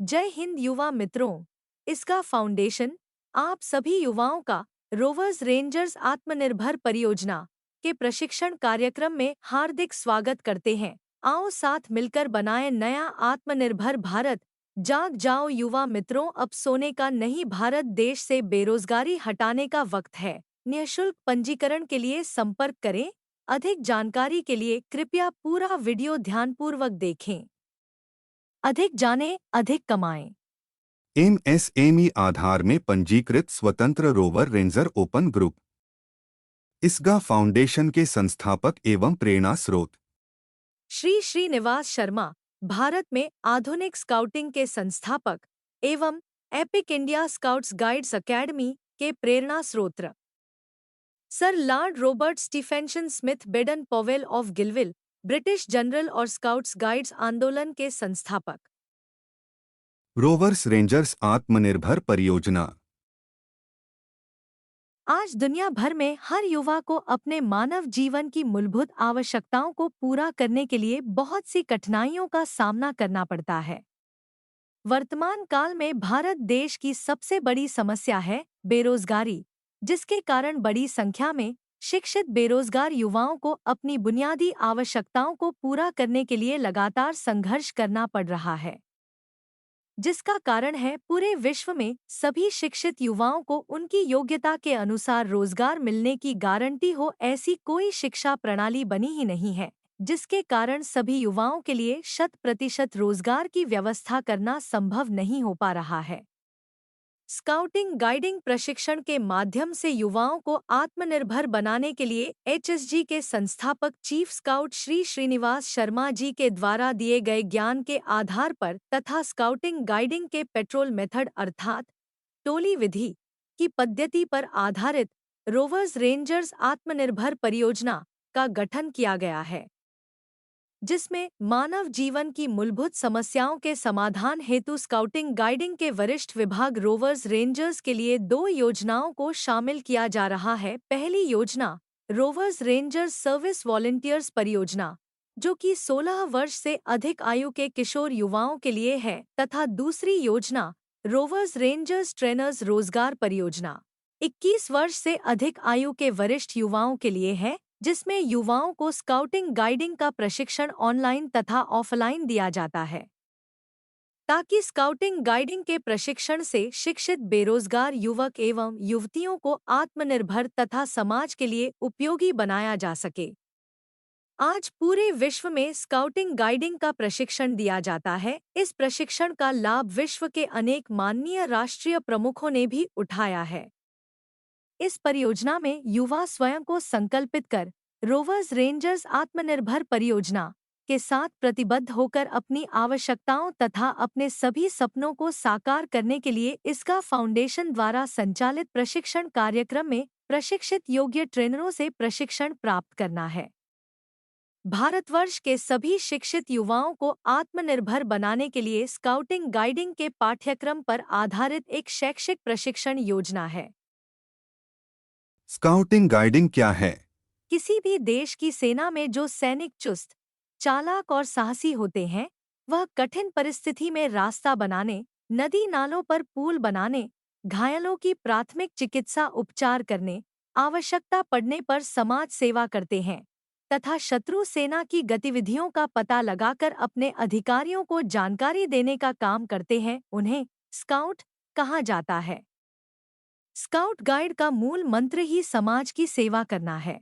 जय हिंद युवा मित्रों। इसका फाउंडेशन आप सभी युवाओं का रोवर्स रेंजर्स आत्मनिर्भर परियोजना के प्रशिक्षण कार्यक्रम में हार्दिक स्वागत करते हैं। आओ साथ मिलकर बनाएं नया आत्मनिर्भर भारत। जाग जाओ युवा मित्रों, अब सोने का नहीं, भारत देश से बेरोजगारी हटाने का वक्त है। निःशुल्क पंजीकरण के लिए संपर्क करें। अधिक जानकारी के लिए कृपया पूरा वीडियो ध्यानपूर्वक देखें। अधिक जानें, अधिक कमाएं। एमएसएमई आधार में पंजीकृत स्वतंत्र रोवर रेंजर ओपन ग्रुप इसगा फाउंडेशन के संस्थापक एवं प्रेरणा स्रोत श्री श्रीनिवास शर्मा भारत में आधुनिक स्काउटिंग के संस्थापक एवं epic India scouts guides academy के प्रेरणा स्रोत। Sir lord Robert Stephenson Smyth Baden Powell of Gilwell, British general और स्काउट्स गाइड्स आंदोलन के संस्थापक। रोवर्स रेंजर्स आत्मनिर्भर परियोजना। आज दुनिया भर में हर युवा को अपने मानव जीवन की मूलभूत आवश्यकताओं को पूरा करने के लिए बहुत सी कठिनाइयों का सामना करना पड़ता है। वर्तमान काल में भारत देश की सबसे बड़ी समस्या है बेरोजगारी, जिसके कारण बड़ी संख्या में शिक्षित बेरोजगार युवाओं को अपनी बुनियादी आवश्यकताओं को पूरा करने के लिए लगातार संघर्ष करना पड़ रहा है। जिसका कारण है पूरे विश्व में सभी शिक्षित युवाओं को उनकी योग्यता के अनुसार रोजगार मिलने की गारंटी हो, ऐसी कोई शिक्षा प्रणाली बनी ही नहीं है, जिसके कारण सभी युवाओं के लिए 100% रोजगार की व्यवस्था करना संभव नहीं हो पा रहा है। स्काउटिंग गाइडिंग प्रशिक्षण के माध्यम से युवाओं को आत्मनिर्भर बनाने के लिए एचएसजी के संस्थापक चीफ स्काउट श्री श्रीनिवास शर्मा जी के द्वारा दिए गए ज्ञान के आधार पर तथा स्काउटिंग गाइडिंग के पेट्रोल मेथड अर्थात टोली विधि की पद्धति पर आधारित रोवर्स रेंजर्स आत्मनिर्भर परियोजना का गठन किया गया है, जिसमें मानव जीवन की मूलभूत समस्याओं के समाधान हेतु स्काउटिंग गाइडिंग के वरिष्ठ विभाग रोवर्स रेंजर्स के लिए 2 योजनाओं को शामिल किया जा रहा है। पहली योजना रोवर्स रेंजर्स सर्विस वॉलंटियर्स परियोजना, जो कि 16 वर्ष से अधिक आयु के किशोर युवाओं के लिए है, तथा दूसरी योजना रोवर्स रेंजर्स ट्रेनर्स रोजगार परियोजना 21 वर्ष से अधिक आयु के वरिष्ठ युवाओं के लिए है, जिसमें युवाओं को स्काउटिंग गाइडिंग का प्रशिक्षण ऑनलाइन तथा ऑफलाइन दिया जाता है, ताकि स्काउटिंग गाइडिंग के प्रशिक्षण से शिक्षित बेरोजगार युवक एवं युवतियों को आत्मनिर्भर तथा समाज के लिए उपयोगी बनाया जा सके। आज पूरे विश्व में स्काउटिंग गाइडिंग का प्रशिक्षण दिया जाता है। इस प्रशिक्षण का लाभ विश्व के अनेक माननीय राष्ट्रीय प्रमुखों ने भी उठाया है। इस परियोजना में युवा स्वयं को संकल्पित कर रोवर्स रेंजर्स आत्मनिर्भर परियोजना के साथ प्रतिबद्ध होकर अपनी आवश्यकताओं तथा अपने सभी सपनों को साकार करने के लिए इसका फाउंडेशन द्वारा संचालित प्रशिक्षण कार्यक्रम में प्रशिक्षित योग्य ट्रेनरों से प्रशिक्षण प्राप्त करना है। भारतवर्ष के सभी शिक्षित युवाओं को आत्मनिर्भर बनाने के लिए स्काउटिंग गाइडिंग के पाठ्यक्रम पर आधारित एक शैक्षिक प्रशिक्षण योजना है। स्काउटिंग गाइडिंग क्या है? किसी भी देश की सेना में जो सैनिक चुस्त, चालाक और साहसी होते हैं, वह कठिन परिस्थिति में रास्ता बनाने, नदी नालों पर पुल बनाने, घायलों की प्राथमिक चिकित्सा उपचार करने, आवश्यकता पड़ने पर समाज सेवा करते हैं तथा शत्रु सेना की गतिविधियों का पता लगाकर अपने अधिकारियों को जानकारी देने का काम करते हैं। उन्हें स्काउट कहा जाता है। स्काउट गाइड का मूल मंत्र ही समाज की सेवा करना है।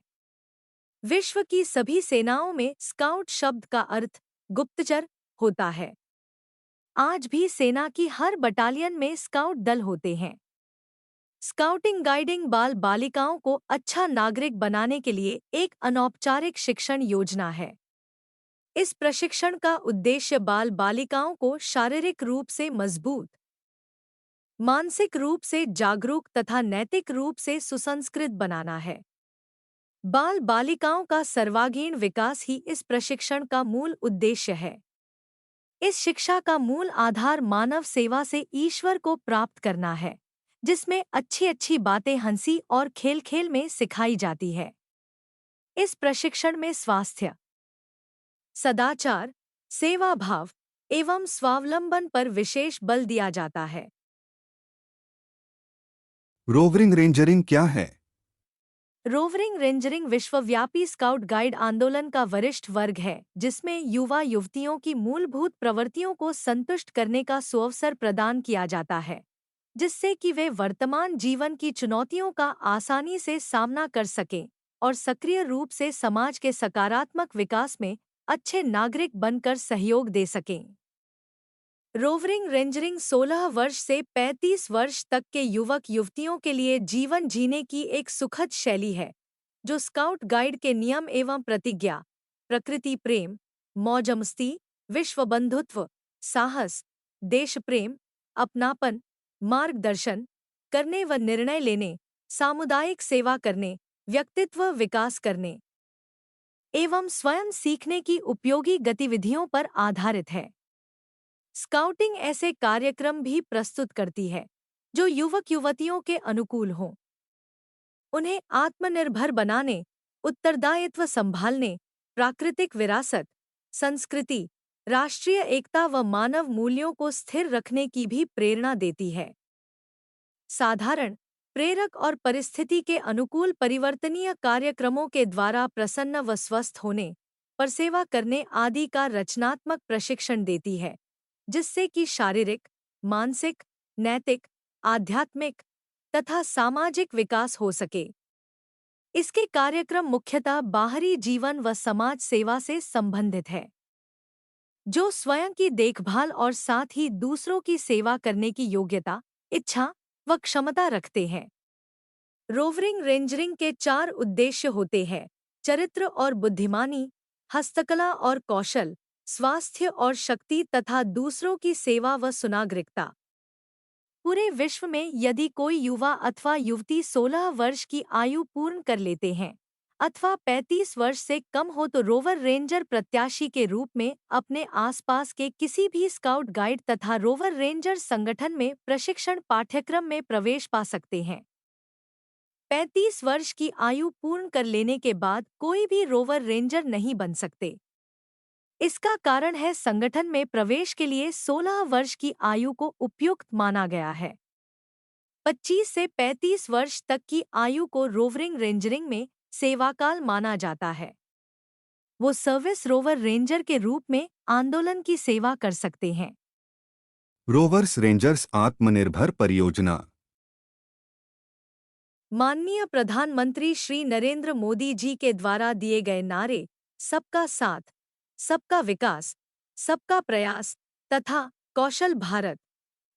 विश्व की सभी सेनाओं में स्काउट शब्द का अर्थ गुप्तचर होता है। आज भी सेना की हर बटालियन में स्काउट दल होते हैं। स्काउटिंग गाइडिंग बाल बालिकाओं को अच्छा नागरिक बनाने के लिए एक अनौपचारिक शिक्षण योजना है। इस प्रशिक्षण का उद्देश्य बाल बालिकाओं को शारीरिक रूप से मजबूत, मानसिक रूप से जागरूक तथा नैतिक रूप से सुसंस्कृत बनाना है। बाल बालिकाओं का सर्वांगीण विकास ही इस प्रशिक्षण का मूल उद्देश्य है। इस शिक्षा का मूल आधार मानव सेवा से ईश्वर को प्राप्त करना है, जिसमें अच्छी अच्छी बातें हंसी और खेल खेल में सिखाई जाती है। इस प्रशिक्षण में स्वास्थ्य, सदाचार, सेवा भाव, एवं स्वावलंबन पर विशेष बल दिया जाता है। रोवरिंग रेंजरिंग क्या है? रोवरिंग रेंजरिंग विश्वव्यापी स्काउट गाइड आंदोलन का वरिष्ठ वर्ग है, जिसमें युवा युवतियों की मूलभूत प्रवृत्तियों को संतुष्ट करने का सुअवसर प्रदान किया जाता है, जिससे कि वे वर्तमान जीवन की चुनौतियों का आसानी से सामना कर सकें और सक्रिय रूप से समाज के सकारात्मक विकास में अच्छे नागरिक बनकर सहयोग दे सकें। रोवरिंग रेंजरिंग 16 वर्ष से 35 वर्ष तक के युवक युवतियों के लिए जीवन जीने की एक सुखद शैली है, जो स्काउट गाइड के नियम एवं प्रतिज्ञा, प्रकृति प्रेम, मौज मस्ती, विश्व बंधुत्व, साहस, देश प्रेम, अपनापन, मार्गदर्शन करने व निर्णय लेने, सामुदायिक सेवा करने, व्यक्तित्व विकास करने एवं स्वयं सीखने की उपयोगी गतिविधियों पर आधारित है। स्काउटिंग ऐसे कार्यक्रम भी प्रस्तुत करती है जो युवक युवतियों के अनुकूल हों, उन्हें आत्मनिर्भर बनाने, उत्तरदायित्व संभालने, प्राकृतिक विरासत, संस्कृति, राष्ट्रीय एकता व मानव मूल्यों को स्थिर रखने की भी प्रेरणा देती है। साधारण, प्रेरक और परिस्थिति के अनुकूल परिवर्तनीय कार्यक्रमों के द्वारा प्रसन्न व स्वस्थ होने, परसेवा करने आदि का रचनात्मक प्रशिक्षण देती है, जिससे कि शारीरिक, मानसिक, नैतिक, आध्यात्मिक तथा सामाजिक विकास हो सके। इसके कार्यक्रम मुख्यतः बाहरी जीवन व समाज सेवा से संबंधित है, जो स्वयं की देखभाल और साथ ही दूसरों की सेवा करने की योग्यता, इच्छा व क्षमता रखते हैं। रोवरिंग रेंजरिंग के 4 उद्देश्य होते हैं: चरित्र और बुद्धिमानी, हस्तकला और कौशल, स्वास्थ्य और शक्ति तथा दूसरों की सेवा व सुनागरिकता। पूरे विश्व में यदि कोई युवा अथवा युवती 16 वर्ष की आयु पूर्ण कर लेते हैं अथवा 35 वर्ष से कम हो तो रोवर रेंजर प्रत्याशी के रूप में अपने आसपास के किसी भी स्काउट गाइड तथा रोवर रेंजर संगठन में प्रशिक्षण पाठ्यक्रम में प्रवेश पा सकते हैं। 35 वर्ष की आयु पूर्ण कर लेने के बाद कोई भी रोवर रेंजर नहीं बन सकते। इसका कारण है संगठन में प्रवेश के लिए 16 वर्ष की आयु को उपयुक्त माना गया है। 25 से 35 वर्ष तक की आयु को रोवरिंग रेंजरिंग में सेवाकाल माना जाता है। वो सर्विस रोवर रेंजर के रूप में आंदोलन की सेवा कर सकते हैं। रोवर्स रेंजर्स आत्मनिर्भर परियोजना। माननीय प्रधानमंत्री श्री नरेंद्र मोदी जी के द्वारा दिए गए नारे सबका साथ, सबका विकास, सबका प्रयास तथा कौशल भारत,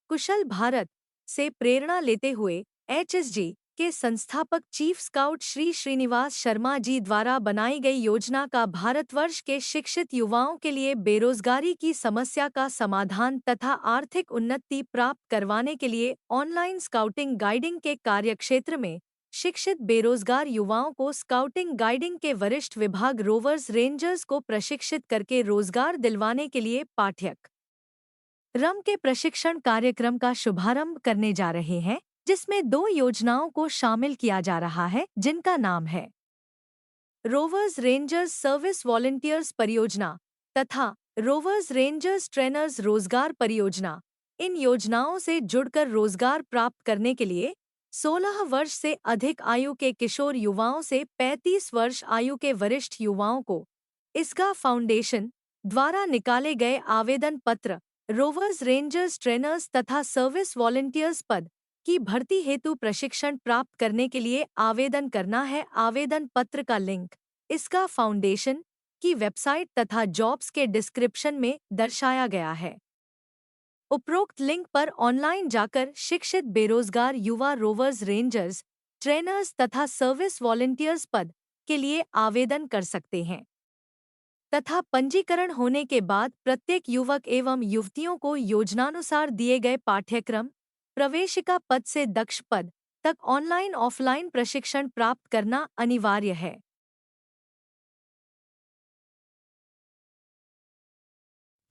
कुशल भारत से प्रेरणा लेते हुए एचएसजी के संस्थापक चीफ स्काउट श्री श्रीनिवास शर्मा जी द्वारा बनाई गई योजना का भारतवर्ष के शिक्षित युवाओं के लिए बेरोजगारी की समस्या का समाधान तथा आर्थिक उन्नति प्राप्त करवाने के लिए ऑनलाइन स्काउटिंग गाइडिंग के कार्यक्षेत्र में शिक्षित बेरोजगार युवाओं को स्काउटिंग गाइडिंग के वरिष्ठ विभाग रोवर्स रेंजर्स को प्रशिक्षित करके रोजगार दिलवाने के लिए पाठ्यक्रम के प्रशिक्षण कार्यक्रम का शुभारंभ करने जा रहे हैं, जिसमें 2 योजनाओं को शामिल किया जा रहा है, जिनका नाम है रोवर्स रेंजर्स सर्विस वॉलंटियर्स परियोजना तथा रोवर्स रेंजर्स ट्रेनर्स रोजगार परियोजना। इन योजनाओं से जुड़कर रोजगार प्राप्त करने के लिए 16 वर्ष से अधिक आयु के किशोर युवाओं से 35 वर्ष आयु के वरिष्ठ युवाओं को इसका फाउंडेशन द्वारा निकाले गए आवेदन पत्र रोवर्स रेंजर्स ट्रेनर्स तथा सर्विस वॉलंटियर्स पद की भर्ती हेतु प्रशिक्षण प्राप्त करने के लिए आवेदन करना है। आवेदन पत्र का लिंक इसका फाउंडेशन की वेबसाइट तथा जॉब्स के डिस्क्रिप्शन में दर्शाया गया है। उपरोक्त लिंक पर ऑनलाइन जाकर शिक्षित बेरोजगार युवा रोवर्स रेंजर्स, ट्रेनर्स तथा सर्विस वॉलंटियर्स पद के लिए आवेदन कर सकते हैं तथा पंजीकरण होने के बाद प्रत्येक युवक एवं युवतियों को योजनानुसार दिए गए पाठ्यक्रम प्रवेशिका पद से दक्ष पद तक ऑनलाइन ऑफलाइन प्रशिक्षण प्राप्त करना अनिवार्य है।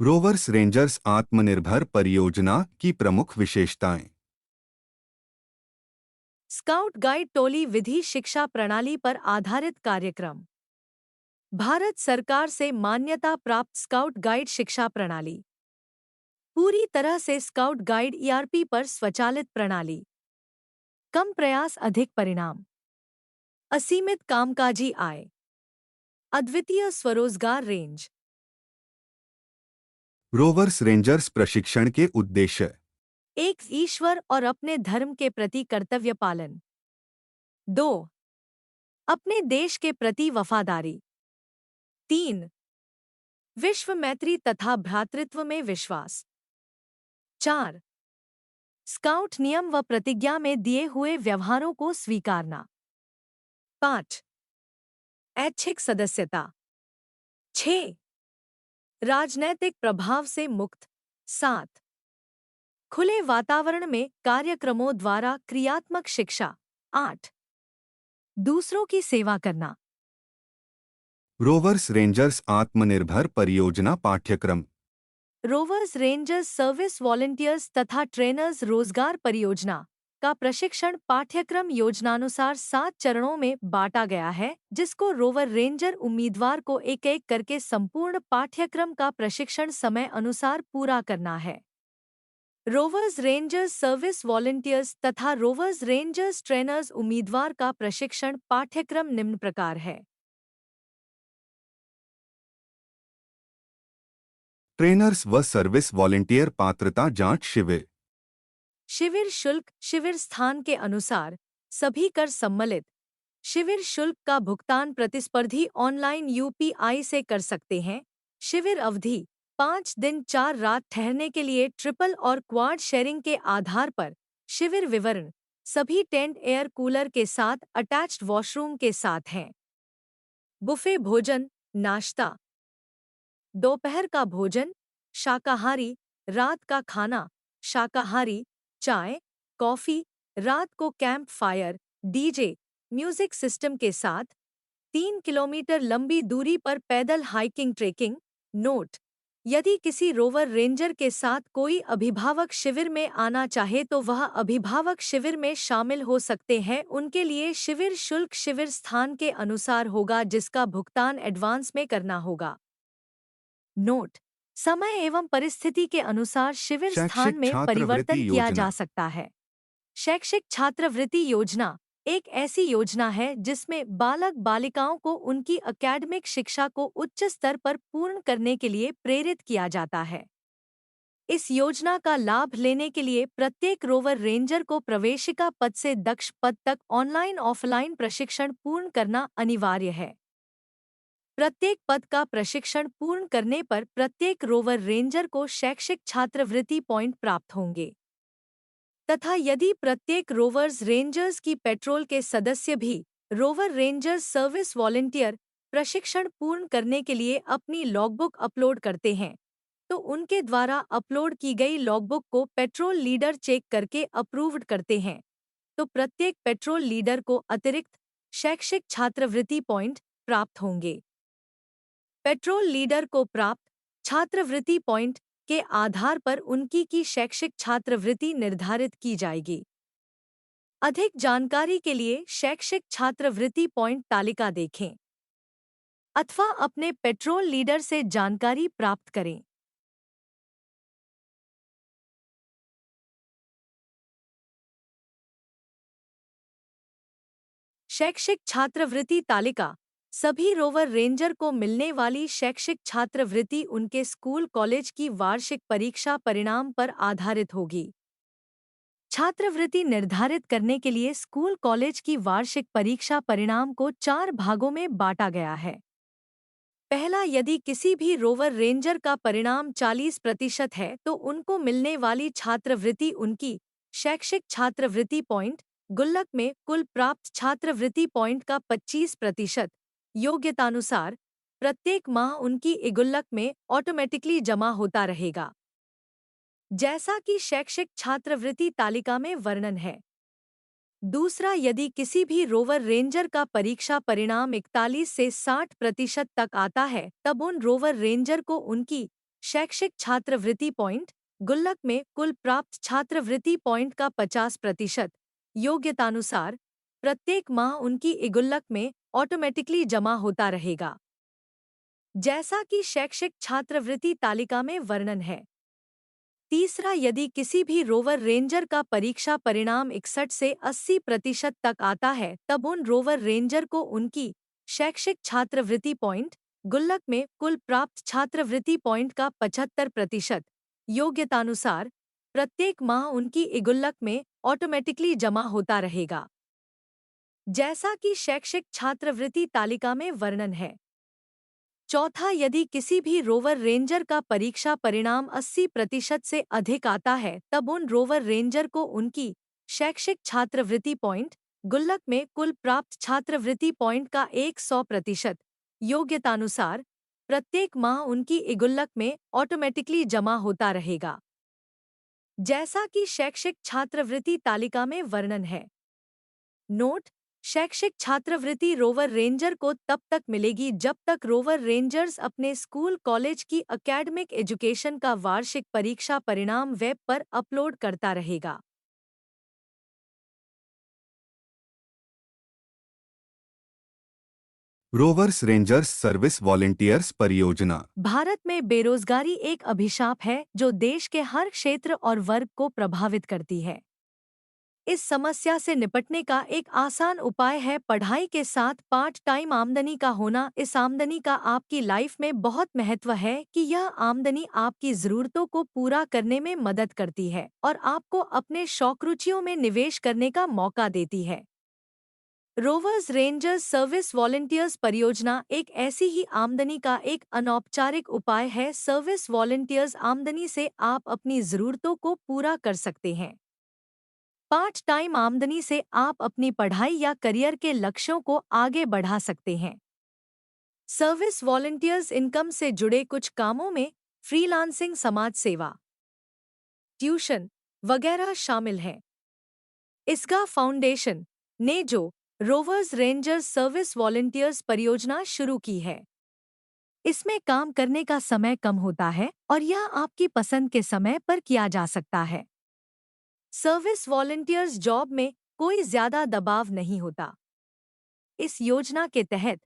रोवर्स रेंजर्स आत्मनिर्भर परियोजना की प्रमुख विशेषताएं। स्काउट गाइड टोली विधि शिक्षा प्रणाली पर आधारित कार्यक्रम। भारत सरकार से मान्यता प्राप्त स्काउट गाइड शिक्षा प्रणाली। पूरी तरह से स्काउट गाइड ईआरपी पर स्वचालित प्रणाली। कम प्रयास अधिक परिणाम। असीमित कामकाजी आय। अद्वितीय स्वरोजगार रेंज। रोवर्स रेंजर्स प्रशिक्षण के उद्देश्य। एक, ईश्वर और अपने धर्म के प्रति कर्तव्य पालन। 2, अपने देश के प्रति वफादारी। 3, विश्व मैत्री तथा भ्रातृत्व में विश्वास। 4, स्काउट नियम व प्रतिज्ञा में दिए हुए व्यवहारों को स्वीकारना। 5, ऐच्छिक सदस्यता। 6, राजनैतिक प्रभाव से मुक्त। 7, खुले वातावरण में कार्यक्रमों द्वारा क्रियात्मक शिक्षा। 8, दूसरों की सेवा करना। रोवर्स रेंजर्स आत्मनिर्भर परियोजना पाठ्यक्रम। रोवर्स रेंजर्स सर्विस वॉलंटियर्स तथा ट्रेनर्स रोजगार परियोजना का प्रशिक्षण पाठ्यक्रम योजनानुसार 7 चरणों में बांटा गया है, जिसको रोवर रेंजर उम्मीदवार को एक एक करके संपूर्ण पाठ्यक्रम का प्रशिक्षण समय अनुसार पूरा करना है। रोवर्स रेंजर्स सर्विस वॉलंटियर्स तथा रोवर्स रेंजर्स ट्रेनर्स उम्मीदवार का प्रशिक्षण पाठ्यक्रम निम्न प्रकार है। ट्रेनर्स व सर्विस वॉलंटियर पात्रता जांच शिविर। शिविर शुल्क। शिविर स्थान के अनुसार सभी कर सम्मिलित। शिविर शुल्क का भुगतान प्रतिस्पर्धी ऑनलाइन यूपीआई से कर सकते हैं। शिविर अवधि 5 दिन 4 रात ठहरने के लिए ट्रिपल और क्वाड शेयरिंग के आधार पर। शिविर विवरण सभी टेंट एयर कूलर के साथ अटैच्ड वॉशरूम के साथ हैं। बुफे भोजन, नाश्ता, दोपहर का भोजन शाकाहारी, रात का खाना शाकाहारी, चाय, कॉफी, रात को camp fire, DJ, music system के साथ। 3 किलोमीटर लंबी दूरी पर पैदल हाइकिंग ट्रेकिंग। नोट: यदि किसी रोवर रेंजर के साथ कोई अभिभावक शिविर में आना चाहे तो वह अभिभावक शिविर में शामिल हो सकते हैं। उनके लिए शिविर शुल्क शिविर स्थान के अनुसार होगा, जिसका भुगतान एडवांस में करना होगा। नोट: समय एवं परिस्थिति के अनुसार शिविर स्थान शैक्षिक में परिवर्तन छात्रवृत्ति किया जा योजना। सकता है। शैक्षिक छात्रवृत्ति योजना एक ऐसी योजना है जिसमें बालक बालिकाओं को उनकी अकेडमिक शिक्षा को उच्च स्तर पर पूर्ण करने के लिए प्रेरित किया जाता है। इस योजना का लाभ लेने के लिए प्रत्येक रोवर रेंजर को प्रवेशिका पद से दक्ष पद तक ऑनलाइन ऑफलाइन प्रशिक्षण पूर्ण करना अनिवार्य है। प्रत्येक पद का प्रशिक्षण पूर्ण करने पर प्रत्येक रोवर रेंजर को शैक्षिक छात्रवृत्ति पॉइंट प्राप्त होंगे तथा यदि प्रत्येक रोवर्स रेंजर्स की पेट्रोल के सदस्य भी रोवर रेंजर्स सर्विस वॉलंटियर प्रशिक्षण पूर्ण करने के लिए अपनी लॉगबुक अपलोड करते हैं, तो उनके द्वारा अपलोड की गई लॉगबुक को पेट्रोल लीडर चेक करके अप्रूव्ड करते हैं, तो प्रत्येक पेट्रोल लीडर को अतिरिक्त शैक्षिक छात्रवृत्ति पॉइंट प्राप्त होंगे। पेट्रोल लीडर को प्राप्त छात्रवृत्ति पॉइंट के आधार पर उनकी की शैक्षिक छात्रवृत्ति निर्धारित की जाएगी। अधिक जानकारी के लिए शैक्षिक छात्रवृत्ति पॉइंट तालिका देखें अथवा अपने पेट्रोल लीडर से जानकारी प्राप्त करें। शैक्षिक छात्रवृत्ति तालिका सभी रोवर रेंजर को मिलने वाली शैक्षिक छात्रवृत्ति उनके स्कूल कॉलेज की वार्षिक परीक्षा परिणाम पर आधारित होगी। छात्रवृत्ति निर्धारित करने के लिए स्कूल कॉलेज की वार्षिक परीक्षा परिणाम को 4 भागों में बांटा गया है। पहला, यदि किसी भी रोवर रेंजर का परिणाम 40% है तो उनको मिलने वाली छात्रवृत्ति उनकी शैक्षिक छात्रवृत्ति पॉइंट गुल्लक में कुल प्राप्त छात्रवृत्ति पॉइंट का 25% योग्यतानुसार प्रत्येक माह उनकी गुल्लक में ऑटोमेटिकली जमा होता रहेगा, जैसा कि शैक्षिक छात्रवृत्ति तालिका में वर्णन है। दूसरा, यदि किसी भी रोवर रेंजर का परीक्षा परिणाम 41 से 60% तक आता है तब उन रोवर रेंजर को उनकी शैक्षिक छात्रवृत्ति पॉइंट गुल्लक में कुल प्राप्त छात्रवृत्ति पॉइंट का 50% योग्यतानुसार प्रत्येक माह उनकी गुल्लक में ऑटोमेटिकली जमा होता रहेगा, जैसा कि शैक्षिक छात्रवृत्ति तालिका में वर्णन है। तीसरा, यदि किसी भी रोवर रेंजर का परीक्षा परिणाम 61 से 80% तक आता है, तब उन रोवर रेंजर को उनकी शैक्षिक छात्रवृत्ति पॉइंट गुल्लक में कुल प्राप्त छात्रवृत्ति पॉइंट का 75% योग्यतानुसार प्रत्येक माह उनकी गुल्लक में ऑटोमेटिकली जमा होता रहेगा, जैसा कि शैक्षिक छात्रवृत्ति तालिका में वर्णन है। चौथा, यदि किसी भी रोवर रेंजर का परीक्षा परिणाम 80% से अधिक आता है, तब उन रोवर रेंजर को उनकी शैक्षिक छात्रवृत्ति पॉइंट गुल्लक में कुल प्राप्त छात्रवृत्ति पॉइंट का 100% योग्यतानुसार प्रत्येक माह उनकी गुल्लक में ऑटोमेटिकली जमा होता रहेगा, जैसा कि शैक्षिक छात्रवृत्ति तालिका में वर्णन है। नोट: शैक्षिक छात्रवृत्ति रोवर रेंजर को तब तक मिलेगी जब तक रोवर रेंजर्स अपने स्कूल कॉलेज की एकेडमिक एजुकेशन का वार्षिक परीक्षा परिणाम वेब पर अपलोड करता रहेगा। रोवर्स रेंजर्स सर्विस वॉलंटियर्स परियोजना। भारत में बेरोजगारी एक अभिशाप है जो देश के हर क्षेत्र और वर्ग को प्रभावित करती है। इस समस्या से निपटने का एक आसान उपाय है पढ़ाई के साथ पार्ट टाइम आमदनी का होना। इस आमदनी का आपकी लाइफ में बहुत महत्व है कि यह आमदनी आपकी ज़रूरतों को पूरा करने में मदद करती है और आपको अपने शौक रुचियों में निवेश करने का मौका देती है। रोवर्स रेंजर्स सर्विस वॉलंटियर्स परियोजना एक ऐसी ही आमदनी का एक अनौपचारिक उपाय है। सर्विस वॉलंटियर्स आमदनी से आप अपनी ज़रूरतों को पूरा कर सकते हैं। पार्ट टाइम आमदनी से आप अपनी पढ़ाई या करियर के लक्ष्यों को आगे बढ़ा सकते हैं। सर्विस वॉलंटियर्स इनकम से जुड़े कुछ कामों में फ्रीलांसिंग, समाज सेवा, ट्यूशन वगैरह शामिल हैं। इसका फाउंडेशन ने जो रोवर्स रेंजर्स सर्विस वॉलंटियर्स परियोजना शुरू की है, इसमें काम करने का समय कम होता है और यह आपकी पसंद के समय पर किया जा सकता है। सर्विस वॉलंटियर्स जॉब में कोई ज्यादा दबाव नहीं होता। इस योजना के तहत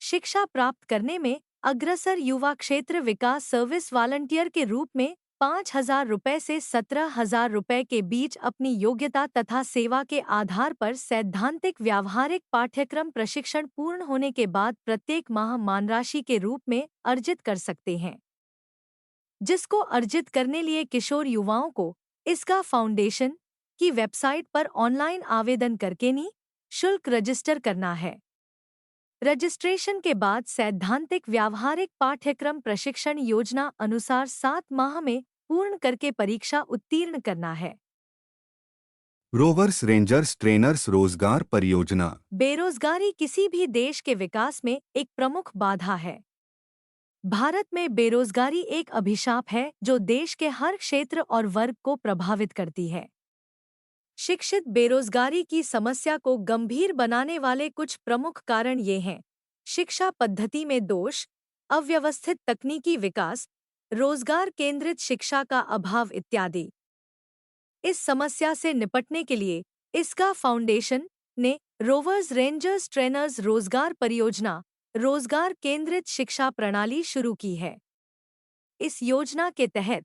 शिक्षा प्राप्त करने में अग्रसर युवा क्षेत्र विकास सर्विस वॉलंटियर के रूप में 5,000 रुपये से 17,000 रुपये के बीच अपनी योग्यता तथा सेवा के आधार पर सैद्धांतिक व्यावहारिक पाठ्यक्रम प्रशिक्षण पूर्ण होने के बाद प्रत्येक माह मानराशि के रूप में अर्जित कर सकते हैं, जिसको अर्जित करने लिए किशोर युवाओं को इसका फाउंडेशन की वेबसाइट पर ऑनलाइन आवेदन करके निःशुल्क रजिस्टर करना है। रजिस्ट्रेशन के बाद सैद्धांतिक व्यावहारिक पाठ्यक्रम प्रशिक्षण योजना अनुसार 7 माह में पूर्ण करके परीक्षा उत्तीर्ण करना है। रोवर्स रेंजर्स ट्रेनर्स रोजगार परियोजना। बेरोजगारी किसी भी देश के विकास में एक प्रमुख बाधा है। भारत में बेरोजगारी एक अभिशाप है जो देश के हर क्षेत्र और वर्ग को प्रभावित करती है। शिक्षित बेरोजगारी की समस्या को गंभीर बनाने वाले कुछ प्रमुख कारण ये हैं: शिक्षा पद्धति में दोष, अव्यवस्थित तकनीकी विकास, रोजगार केंद्रित शिक्षा का अभाव इत्यादि। इस समस्या से निपटने के लिए इसका फाउंडेशन ने रोवर्स रेंजर्स ट्रेनर्स रोजगार परियोजना रोजगार केंद्रित शिक्षा प्रणाली शुरू की है। इस योजना के तहत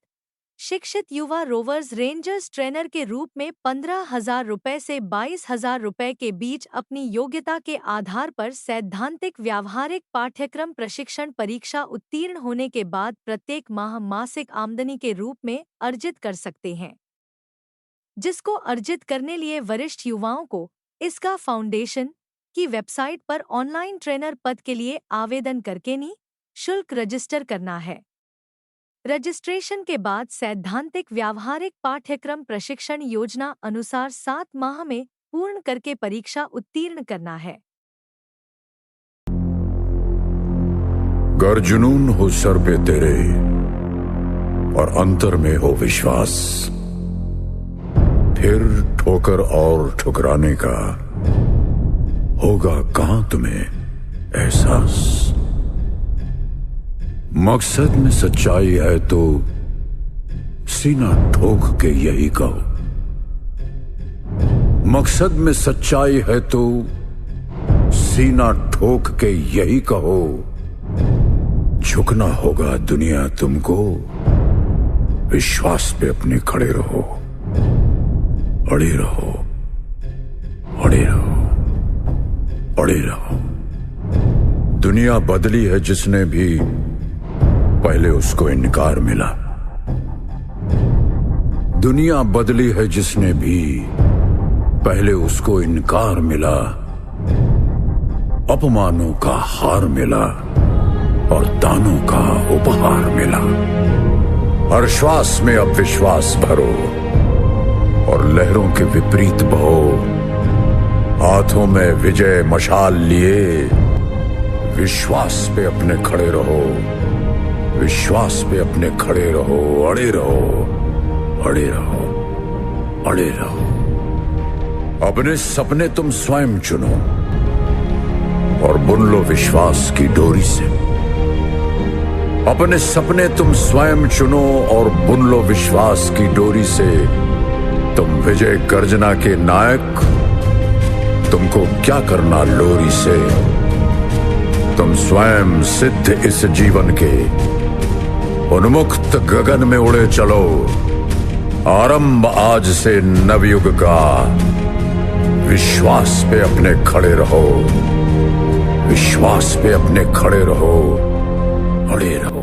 शिक्षित युवा रोवर्स रेंजर्स ट्रेनर के रूप में 15,000 रुपये से 22,000 रुपये के बीच अपनी योग्यता के आधार पर सैद्धांतिक व्यावहारिक पाठ्यक्रम प्रशिक्षण परीक्षा उत्तीर्ण होने के बाद प्रत्येक माह मासिक आमदनी के रूप में अर्जित कर सकते हैं, जिसको अर्जित करने लिए वरिष्ठ युवाओं को इसका फाउंडेशन की वेबसाइट पर ऑनलाइन ट्रेनर पद के लिए आवेदन करके निःशुल्क रजिस्टर करना है। रजिस्ट्रेशन के बाद सैद्धांतिक व्यावहारिक पाठ्यक्रम प्रशिक्षण योजना अनुसार 7 माह में पूर्ण करके परीक्षा उत्तीर्ण करना है। गर जुनून हो सर पे तेरे और अंतर में हो विश्वास, फिर ठोकर और ठुकराने का होगा कहां तुम्हें एहसास। मकसद में सच्चाई है तो सीना ठोक के यही कहो, मकसद में सच्चाई है तो सीना ठोक के यही कहो। झुकना होगा दुनिया तुमको, विश्वास पे अपने खड़े रहो, अड़े रहो, अड़े रहो, अड़े रहो। दुनिया बदली है जिसने भी पहले उसको इनकार मिला। दुनिया बदली है जिसने भी पहले उसको इनकार मिला। अपमानों का हार मिला और दानों का उपहार मिला। हर श्वास में अब विश्वास भरो और लहरों के विपरीत बहो। हाथों में विजय मशाल लिए विश्वास पे अपने खड़े रहो, विश्वास पे अपने खड़े रहो, अड़े रहो, अड़े रहो, अड़े रहो। अपने सपने तुम स्वयं चुनो और बुन लो विश्वास की डोरी से। अपने सपने तुम स्वयं चुनो और बुन लो विश्वास की डोरी से। तुम विजय गर्जना के नायक, तुमको क्या करना लोरी से। तुम स्वयं सिद्ध इस जीवन के, उन्मुक्त गगन में उड़े चलो। आरंभ आज से नवयुग का, विश्वास पे अपने खड़े रहो, विश्वास पे अपने खड़े रहो, अड़े रहो।